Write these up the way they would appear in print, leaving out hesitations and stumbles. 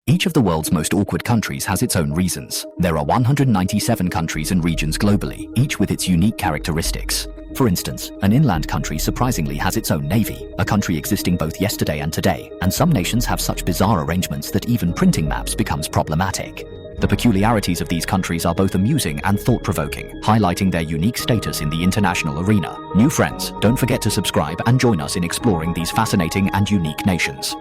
Each of the world's most awkward countries has its own reasons. There are 197 countries and regions globally, each with its unique characteristics. For instance, an inland country surprisingly has its own navy, a country existing both yesterday and today, and some nations have such bizarre arrangements that even printing maps becomes problematic. The peculiarities of these countries are both amusing and thought-provoking, highlighting their unique status in the international arena. New friends, don't forget to subscribe and join us in exploring these fascinating and unique nations.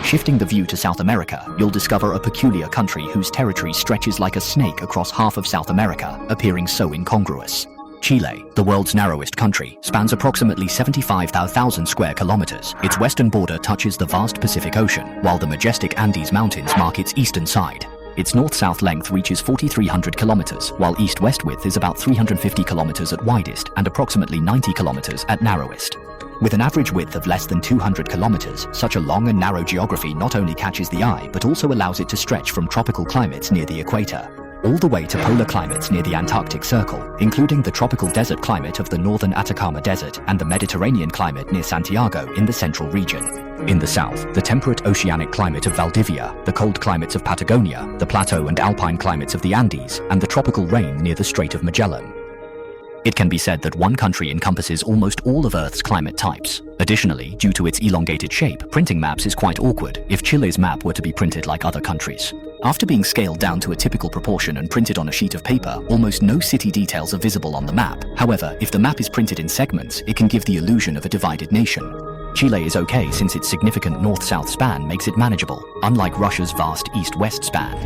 Shifting the view to South America, you'll discover a peculiar country whose territory stretches like a snake across half of South America, appearing so incongruous. Chile, the world's narrowest country, spans approximately 75,000 square kilometers. Its western border touches the vast Pacific Ocean, while the majestic Andes Mountains mark its eastern side. Its north-south length reaches 4,300 kilometers, while east-west width is about 350 kilometers at widest and approximately 90 kilometers at narrowest. With an average width of less than 200 kilometers, such a long and narrow geography not only catches the eye but also allows it to stretch from tropical climates near the equator all the way to polar climates near the Antarctic Circle, including the tropical desert climate of the northern Atacama Desert and the Mediterranean climate near Santiago in the central region. In the south, the temperate oceanic climate of Valdivia, the cold climates of Patagonia, the plateau and alpine climates of the Andes, and the tropical rain near the Strait of Magellan. It can be said that one country encompasses almost all of Earth's climate types. Additionally, due to its elongated shape, printing maps is quite awkward if Chile's map were to be printed like other countries. After being scaled down to a typical proportion and printed on a sheet of paper, almost no city details are visible on the map. However, if the map is printed in segments, it can give the illusion of a divided nation. Chile is okay since its significant north-south span makes it manageable, unlike Russia's vast east-west span.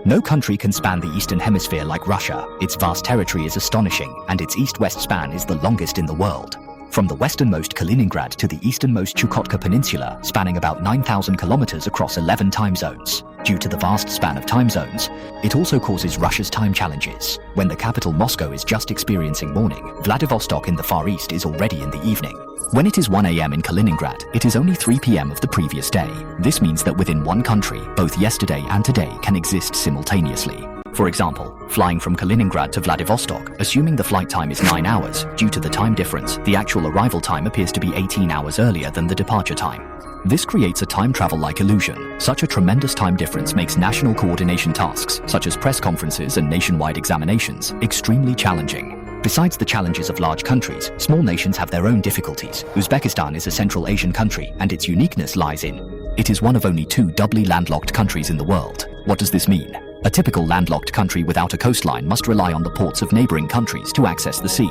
No country can span the Eastern Hemisphere like Russia. Its vast territory is astonishing, and its east-west span is the longest in the world. From the westernmost Kaliningrad to the easternmost Chukotka Peninsula, spanning about 9,000 kilometers across 11 time zones. Due to the vast span of time zones, it also causes Russia's time challenges. When the capital Moscow is just experiencing morning, Vladivostok in the Far East is already in the evening. When it is 1 a.m. in Kaliningrad, it is only 3 p.m. of the previous day. This means that within one country, both yesterday and today can exist simultaneously. For example, flying from Kaliningrad to Vladivostok, assuming the flight time is 9 hours, due to the time difference, the actual arrival time appears to be 18 hours earlier than the departure time. This creates a time travel-like illusion. Such a tremendous time difference makes national coordination tasks, such as press conferences and nationwide examinations, extremely challenging. Besides the challenges of large countries, small nations have their own difficulties. Uzbekistan is a Central Asian country, and its uniqueness lies in it is one of only 2 doubly landlocked countries in the world. What does this mean? A typical landlocked country without a coastline must rely on the ports of neighboring countries to access the sea.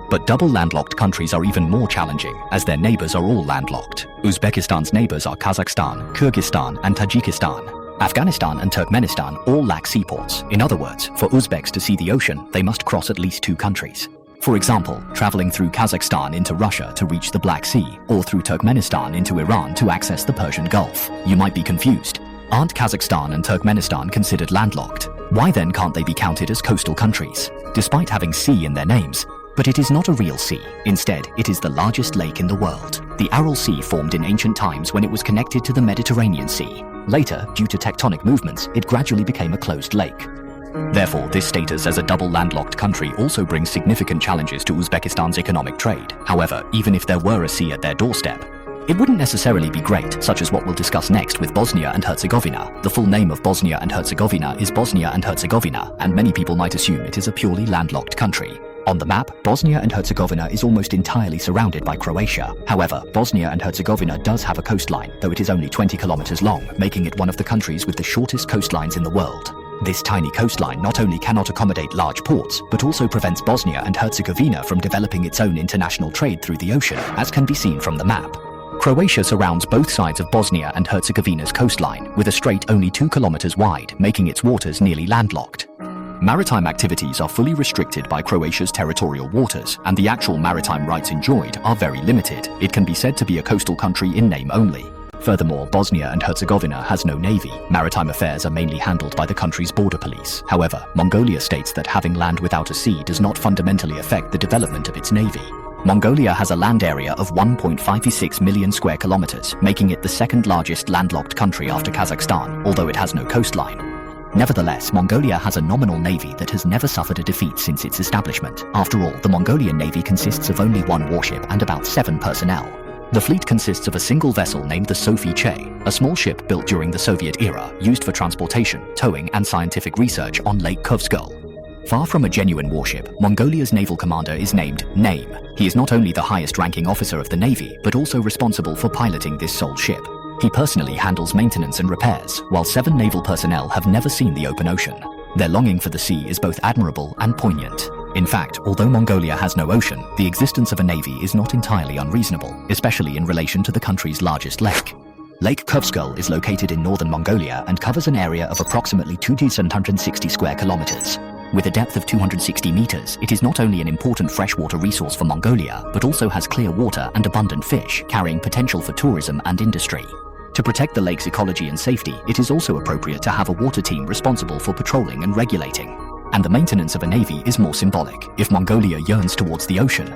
But double landlocked countries are even more challenging, as their neighbors are all landlocked. Uzbekistan's neighbors are Kazakhstan, Kyrgyzstan, and Tajikistan. Afghanistan and Turkmenistan all lack seaports. In other words, for Uzbeks to see the ocean, they must cross at least 2 countries. For example, traveling through Kazakhstan into Russia to reach the Black Sea, or through Turkmenistan into Iran to access the Persian Gulf. You might be confused. Aren't Kazakhstan and Turkmenistan considered landlocked? Why then can't they be counted as coastal countries, despite having sea in their names? But it is not a real sea. Instead, it is the largest lake in the world. The Aral Sea formed in ancient times when it was connected to the Mediterranean Sea. Later, due to tectonic movements, it gradually became a closed lake. Therefore, this status as a double landlocked country also brings significant challenges to Uzbekistan's economic trade. However, even if there were a sea at their doorstep, it wouldn't necessarily be great, such as what we'll discuss next with Bosnia and Herzegovina. The full name of Bosnia and Herzegovina is Bosnia and Herzegovina, and many people might assume it is a purely landlocked country. On the map, Bosnia and Herzegovina is almost entirely surrounded by Croatia. However, Bosnia and Herzegovina does have a coastline, though it is only 20 kilometers long, making it one of the countries with the shortest coastlines in the world. This tiny coastline not only cannot accommodate large ports, but also prevents Bosnia and Herzegovina from developing its own international trade through the ocean, as can be seen from the map. Croatia surrounds both sides of Bosnia and Herzegovina's coastline, with a strait only 2 kilometers wide, making its waters nearly landlocked. Maritime activities are fully restricted by Croatia's territorial waters, and the actual maritime rights enjoyed are very limited. It can be said to be a coastal country in name only. Furthermore, Bosnia and Herzegovina has no navy. Maritime affairs are mainly handled by the country's border police. However, Mongolia states that having land without a sea does not fundamentally affect the development of its navy. Mongolia has a land area of 1.56 million square kilometers, making it the second largest landlocked country after Kazakhstan, although it has no coastline. Nevertheless, Mongolia has a nominal navy that has never suffered a defeat since its establishment. After all, the Mongolian navy consists of only 1 warship and about 7 personnel. The fleet consists of a single vessel named the Sophie Che, a small ship built during the Soviet era, used for transportation, towing, and scientific research on Lake Kovsgol. Far from a genuine warship, Mongolia's naval commander is named Name. He is not only the highest-ranking officer of the Navy, but also responsible for piloting this sole ship. He personally handles maintenance and repairs, while 7 naval personnel have never seen the open ocean. Their longing for the sea is both admirable and poignant. In fact, although Mongolia has no ocean, the existence of a navy is not entirely unreasonable, especially in relation to the country's largest lake. Lake Kovsgol is located in northern Mongolia and covers an area of approximately 2,760 square kilometers. With a depth of 260 meters, it is not only an important freshwater resource for Mongolia, but also has clear water and abundant fish, carrying potential for tourism and industry. To protect the lake's ecology and safety, it is also appropriate to have a water team responsible for patrolling and regulating. And the maintenance of a navy is more symbolic. If Mongolia yearns towards the ocean,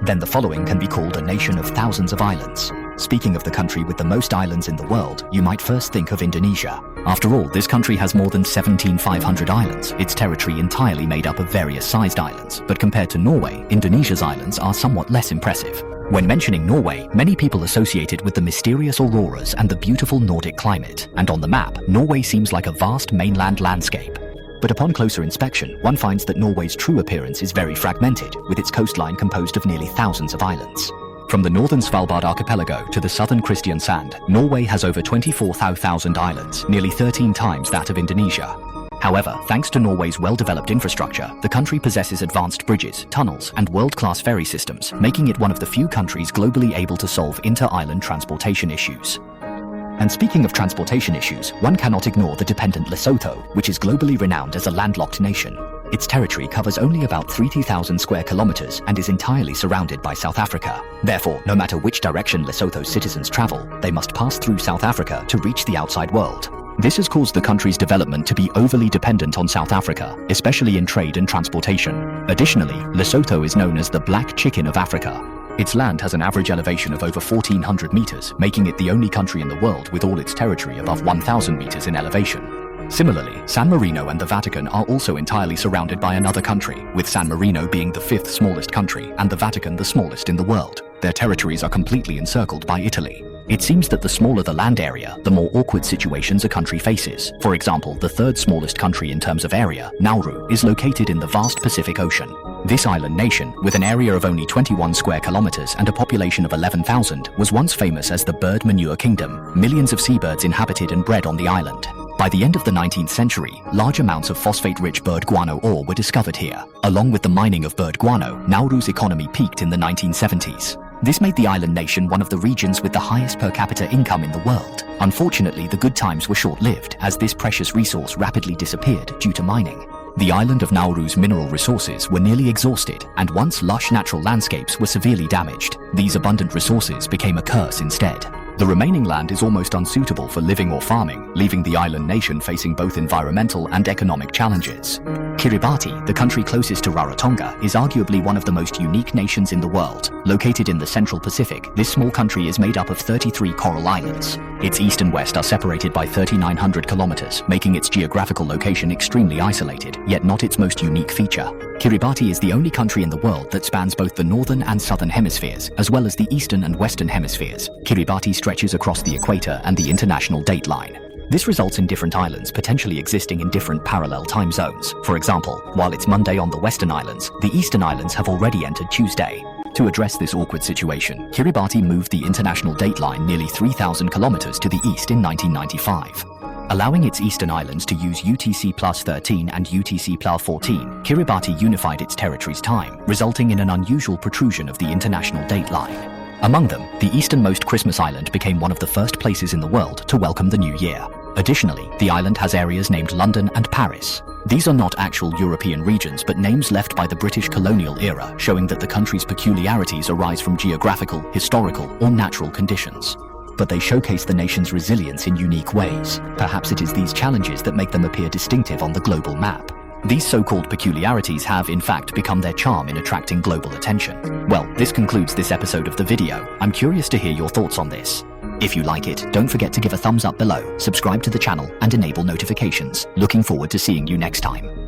then the following can be called a nation of thousands of islands. Speaking of the country with the most islands in the world, you might first think of Indonesia. After all, this country has more than 17,500 islands, its territory entirely made up of various sized islands. But compared to Norway, Indonesia's islands are somewhat less impressive. When mentioning Norway, many people associate it with the mysterious auroras and the beautiful Nordic climate. And on the map, Norway seems like a vast mainland landscape. But upon closer inspection, one finds that Norway's true appearance is very fragmented, with its coastline composed of nearly thousands of islands. From the northern Svalbard archipelago to the southern Kristiansand, Norway has over 24,000 islands, nearly 13 times that of Indonesia. However, thanks to Norway's well-developed infrastructure, the country possesses advanced bridges, tunnels, and world-class ferry systems, making it one of the few countries globally able to solve inter-island transportation issues. And speaking of transportation issues, one cannot ignore the dependent Lesotho, which is globally renowned as a landlocked nation. Its territory covers only about 30,000 square kilometers and is entirely surrounded by South Africa. Therefore, no matter which direction Lesotho's citizens travel, they must pass through South Africa to reach the outside world. This has caused the country's development to be overly dependent on South Africa, especially in trade and transportation. Additionally, Lesotho is known as the Black Chicken of Africa. Its land has an average elevation of over 1,400 meters, making it the only country in the world with all its territory above 1,000 meters in elevation. Similarly, San Marino and the Vatican are also entirely surrounded by another country, with San Marino being the 5th smallest country and the Vatican the smallest in the world. Their territories are completely encircled by Italy. It seems that the smaller the land area, the more awkward situations a country faces. For example, the 3rd smallest country in terms of area, Nauru, is located in the vast Pacific Ocean. This island nation, with an area of only 21 square kilometers and a population of 11,000, was once famous as the Bird Manure Kingdom. Millions of seabirds inhabited and bred on the island. By the end of the 19th century, large amounts of phosphate-rich bird guano ore were discovered here. Along with the mining of bird guano, Nauru's economy peaked in the 1970s. This made the island nation one of the regions with the highest per capita income in the world. Unfortunately, the good times were short-lived, as this precious resource rapidly disappeared due to mining. The island of Nauru's mineral resources were nearly exhausted, and once lush natural landscapes were severely damaged. These abundant resources became a curse instead. The remaining land is almost unsuitable for living or farming, leaving the island nation facing both environmental and economic challenges. Kiribati, the country closest to Rarotonga, is arguably one of the most unique nations in the world. Located in the Central Pacific, this small country is made up of 33 coral islands. Its east and west are separated by 3,900 kilometers, making its geographical location extremely isolated, yet not its most unique feature. Kiribati is the only country in the world that spans both the northern and southern hemispheres, as well as the eastern and western hemispheres. Kiribati stretches across the equator and the international date line. This results in different islands potentially existing in different parallel time zones. For example, while it's Monday on the western islands, the eastern islands have already entered Tuesday. To address this awkward situation, Kiribati moved the international date line nearly 3,000 kilometers to the east in 1995. Allowing its eastern islands to use UTC+13 and UTC+14, Kiribati unified its territory's time, resulting in an unusual protrusion of the international date line. Among them, the easternmost Christmas Island became one of the first places in the world to welcome the new year. Additionally, the island has areas named London and Paris. These are not actual European regions, but names left by the British colonial era, showing that the country's peculiarities arise from geographical, historical, or natural conditions. But they showcase the nation's resilience in unique ways. Perhaps it is these challenges that make them appear distinctive on the global map. These so-called peculiarities have, in fact, become their charm in attracting global attention. Well, this concludes this episode of the video. I'm curious to hear your thoughts on this. If you like it, don't forget to give a thumbs up below, subscribe to the channel, and enable notifications. Looking forward to seeing you next time.